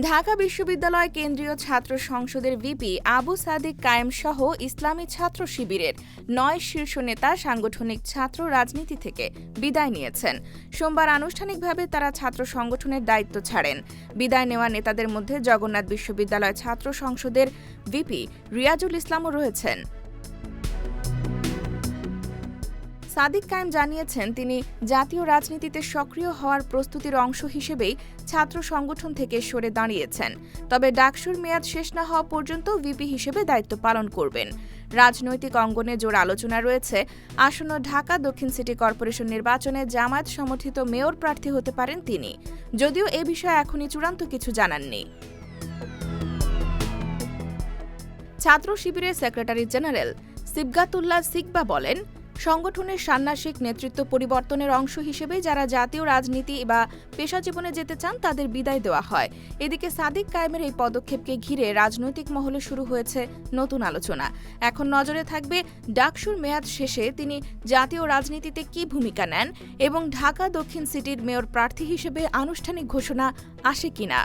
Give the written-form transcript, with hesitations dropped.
ঢাকা বিশ্ববিদ্যালয় কেন্দ্রীয় ছাত্র সংসদের ভিপি আবু সাদিক কায়েম সহ ইসলামী ছাত্র শিবিরের ৯ শীর্ষ নেতা সাংগঠনিক ছাত্র রাজনীতি থেকে বিদায় নিয়েছেন। সোমবার আনুষ্ঠানিকভাবে তারা ছাত্র সংগঠনের দায়িত্ব ছাড়েন। বিদায় নেওয়া নেতাদের মধ্যে জগন্নাথ বিশ্ববিদ্যালয় ছাত্র সংসদের ভিপি রিয়াজুল ইসলামও রয়েছেন। সাদিক কায়েম জানিয়েছেন, তিনি জাতীয় রাজনীতিতে সক্রিয় হওয়ার প্রস্তুতির অংশ হিসেবেই ছাত্র সংগঠন থেকে সরে দাঁড়িয়েছেন। তবে ডাকসুর মেয়াদ শেষ না হওয়া পর্যন্ত ভিপি হিসেবে দায়িত্ব পালন করবেন। রাজনৈতিক অঙ্গনে জোর আলোচনা রয়েছে, আসন্ন ঢাকা দক্ষিণ সিটি কর্পোরেশন নির্বাচনে জামায়াত সমর্থিত মেয়র প্রার্থী হতে পারেন তিনি, যদিও এ বিষয়ে এখনই চূড়ান্ত কিছু জানাননি। ছাত্র শিবিরের সেক্রেটারি জেনারেল সিবগাতুল্লাহ সিকবা বলেন, সংগঠনের ষান্মাসিক নেতৃত্ব পরিবর্তনের অংশ হিসেবে যারা জাতীয় রাজনীতি বা পেশা জীবনে যেতে চান তাদের বিদায় দেওয়া হয়। এদিকে সাদিক কায়েমের এই পদক্ষেপকে ঘিরে রাজনৈতিক মহলে শুরু হয়েছে নতুন আলোচনা। এখন নজরে থাকবে ডাকসুর মেয়াদ শেষে তিনি জাতীয় রাজনীতিতে কী ভূমিকা নেন এবং ঢাকা দক্ষিণ সিটির মেয়র প্রার্থী হিসেবে আনুষ্ঠানিক ঘোষণা আসে কিনা।